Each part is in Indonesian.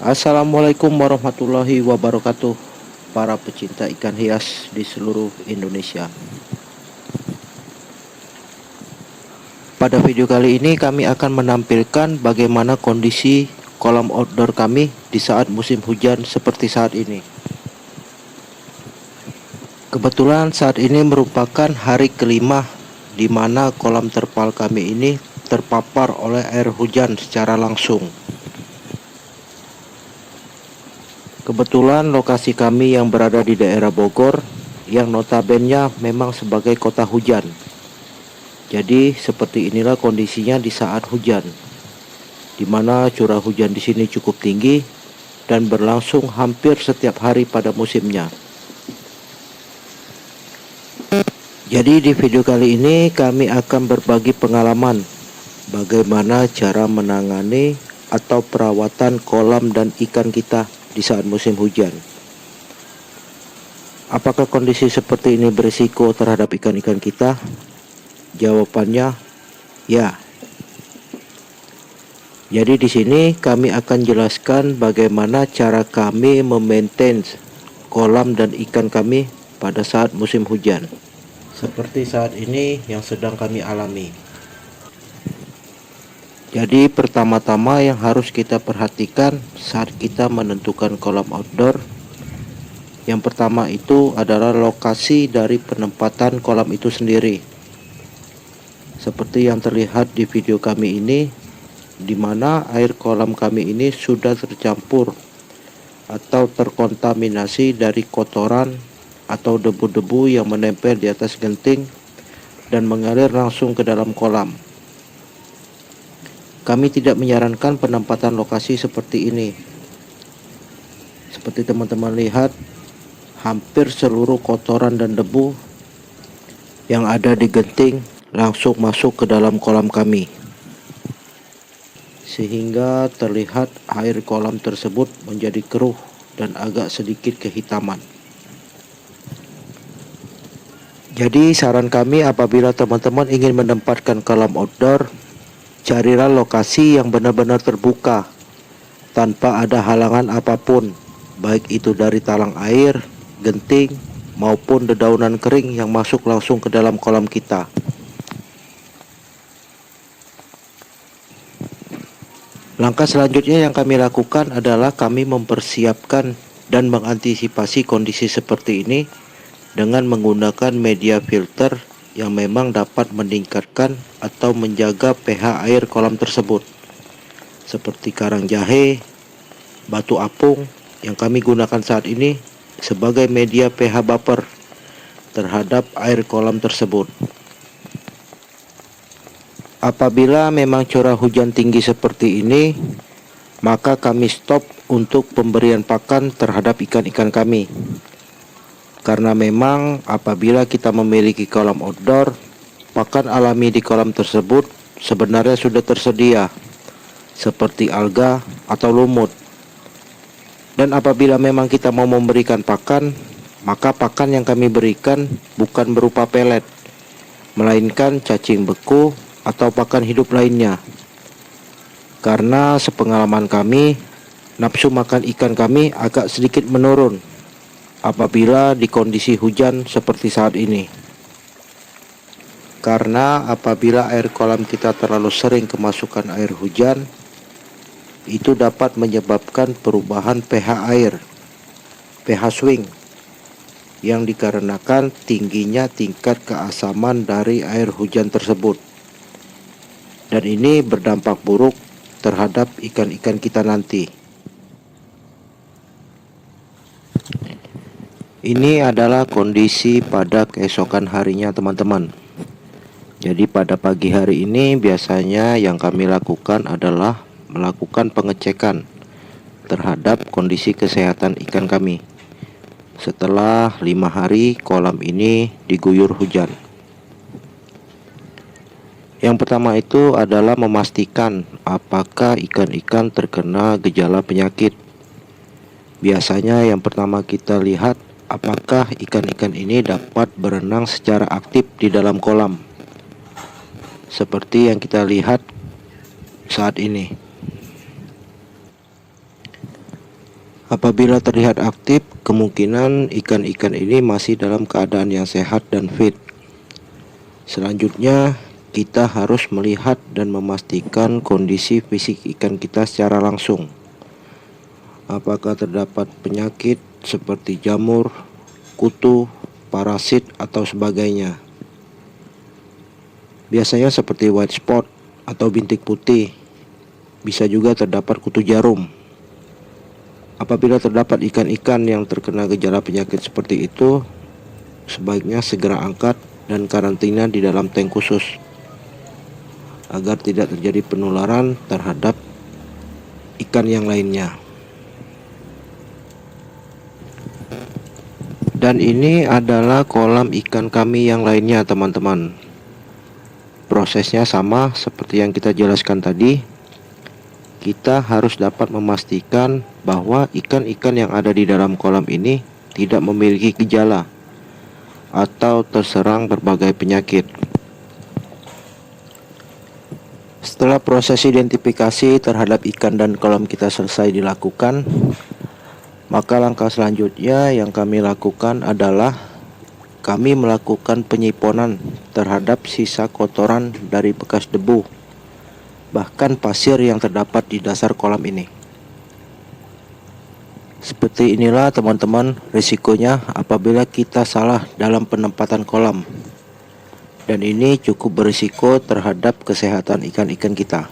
Assalamualaikum warahmatullahi wabarakatuh, para pecinta ikan hias di seluruh Indonesia. Pada video kali ini kami akan menampilkan bagaimana kondisi kolam outdoor kami di saat musim hujan seperti saat ini. Kebetulan saat ini merupakan hari kelima di mana kolam terpal kami ini terpapar oleh air hujan secara langsung. Kebetulan lokasi kami yang berada di daerah Bogor, yang notabene memang sebagai kota hujan. Jadi seperti inilah kondisinya di saat hujan, di mana curah hujan di sini cukup tinggi dan berlangsung hampir setiap hari pada musimnya. Jadi di video kali ini kami akan berbagi pengalaman bagaimana cara menangani atau perawatan kolam dan ikan kita di saat musim hujan. Apakah kondisi seperti ini berisiko terhadap ikan-ikan kita? Jawabannya ya. Jadi di sini kami akan jelaskan bagaimana cara kami memaintain kolam dan ikan kami pada saat musim hujan. Seperti saat ini yang sedang kami alami. Jadi pertama-tama yang harus kita perhatikan saat kita menentukan kolam outdoor, yang pertama itu adalah lokasi dari penempatan kolam itu sendiri. Seperti yang terlihat di video kami ini, di mana air kolam kami ini sudah tercampur atau terkontaminasi dari kotoran atau debu-debu yang menempel di atas genting dan mengalir langsung ke dalam kolam. Kami tidak menyarankan penempatan lokasi seperti ini. Seperti teman-teman lihat, hampir seluruh kotoran dan debu yang ada di genting langsung masuk ke dalam kolam kami, sehingga terlihat air kolam tersebut menjadi keruh dan agak sedikit kehitaman. Jadi saran kami apabila teman-teman ingin menempatkan kolam outdoor, carilah lokasi yang benar-benar terbuka tanpa ada halangan apapun, baik itu dari talang air, genting, maupun dedaunan kering yang masuk langsung ke dalam kolam kita. Langkah selanjutnya yang kami lakukan adalah kami mempersiapkan dan mengantisipasi kondisi seperti ini dengan menggunakan media filter yang memang dapat meningkatkan atau menjaga pH air kolam tersebut, seperti karang jahe, batu apung yang kami gunakan saat ini sebagai media pH buffer terhadap air kolam tersebut. Apabila memang curah hujan tinggi seperti ini, maka kami stop untuk pemberian pakan terhadap ikan-ikan kami. Karena memang apabila kita memiliki kolam outdoor, pakan alami di kolam tersebut sebenarnya sudah tersedia, seperti alga atau lumut. Dan apabila memang kita mau memberikan pakan, maka pakan yang kami berikan bukan berupa pelet, melainkan cacing beku atau pakan hidup lainnya. Karena sepengalaman kami, nafsu makan ikan kami agak sedikit menurun apabila di kondisi hujan seperti saat ini. Karena apabila air kolam kita terlalu sering kemasukan air hujan, itu dapat menyebabkan perubahan pH air, pH swing, yang dikarenakan tingginya tingkat keasaman dari air hujan tersebut. Dan ini berdampak buruk terhadap ikan-ikan kita nanti. Ini adalah kondisi pada keesokan harinya teman-teman. Jadi pada pagi hari ini biasanya yang kami lakukan adalah melakukan pengecekan terhadap kondisi kesehatan ikan kami setelah 5 hari kolam ini diguyur hujan. Yang pertama itu adalah memastikan apakah ikan-ikan terkena gejala penyakit. Biasanya yang pertama kita lihat apakah ikan-ikan ini dapat berenang secara aktif di dalam kolam, seperti yang kita lihat saat ini. Apabila terlihat aktif, kemungkinan ikan-ikan ini masih dalam keadaan yang sehat dan fit. Selanjutnya, kita harus melihat dan memastikan kondisi fisik ikan kita secara langsung. Apakah terdapat penyakit seperti jamur, kutu, parasit, atau sebagainya. Biasanya seperti white spot atau bintik putih. Bisa juga terdapat kutu jarum. Apabila terdapat ikan-ikan yang terkena gejala penyakit seperti itu, sebaiknya segera angkat dan karantina di dalam tank khusus agar tidak terjadi penularan terhadap ikan yang lainnya. Dan ini adalah kolam ikan kami yang lainnya, teman-teman. Prosesnya sama seperti yang kita jelaskan tadi. Kita harus dapat memastikan bahwa ikan-ikan yang ada di dalam kolam ini tidak memiliki gejala atau terserang berbagai penyakit. Setelah proses identifikasi terhadap ikan dan kolam kita selesai dilakukan, maka langkah selanjutnya yang kami lakukan adalah kami melakukan penyiponan terhadap sisa kotoran dari bekas debu, bahkan pasir yang terdapat di dasar kolam ini. Seperti inilah teman-teman risikonya apabila kita salah dalam penempatan kolam. Dan ini cukup berisiko terhadap kesehatan ikan-ikan kita.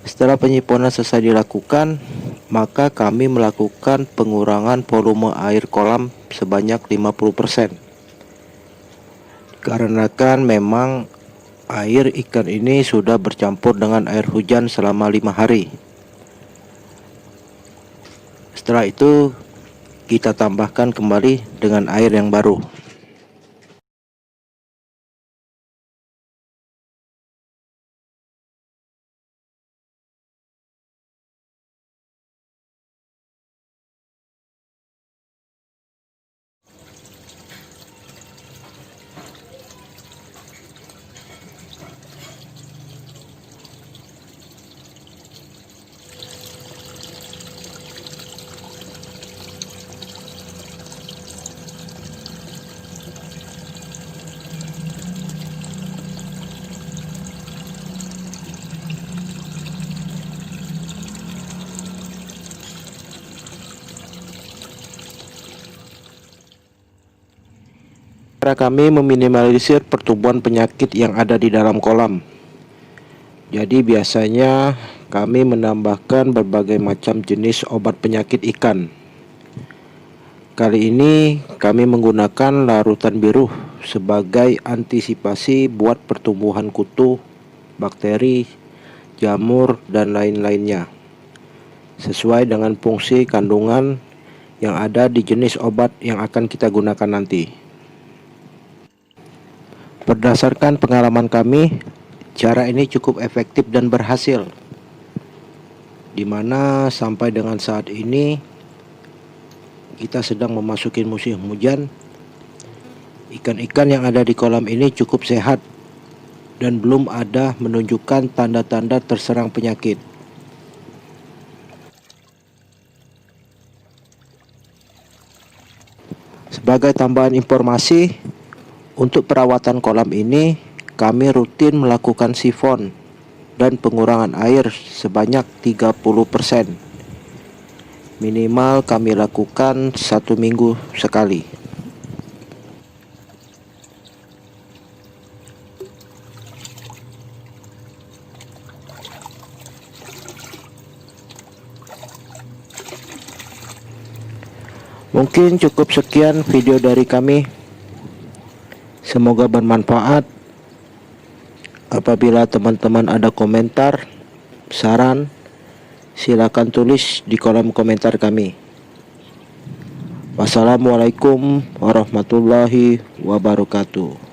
Setelah penyiponan selesai dilakukan, maka kami melakukan pengurangan volume air kolam sebanyak 50%. Dikarenakan memang air ikan ini sudah bercampur dengan air hujan selama 5 hari. Setelah itu kita tambahkan kembali dengan air yang baru. Cara kami meminimalisir pertumbuhan penyakit yang ada di dalam kolam. Jadi biasanya kami menambahkan berbagai macam jenis obat penyakit ikan. Kali ini kami menggunakan larutan biru sebagai antisipasi buat pertumbuhan kutu, bakteri, jamur, dan lain-lainnya, sesuai dengan fungsi kandungan yang ada di jenis obat yang akan kita gunakan nanti. Berdasarkan pengalaman kami, cara ini cukup efektif dan berhasil, dimana sampai dengan saat ini kita sedang memasuki musim hujan. Ikan-ikan yang ada di kolam ini cukup sehat dan belum ada menunjukkan tanda-tanda terserang penyakit. Sebagai tambahan informasi, untuk perawatan kolam ini, kami rutin melakukan sifon dan pengurangan air sebanyak 30%. Minimal kami lakukan 1 minggu sekali. Mungkin cukup sekian video dari kami. Semoga bermanfaat. Apabila teman-teman ada komentar, saran, silakan tulis di kolom komentar kami. Wassalamualaikum warahmatullahi wabarakatuh.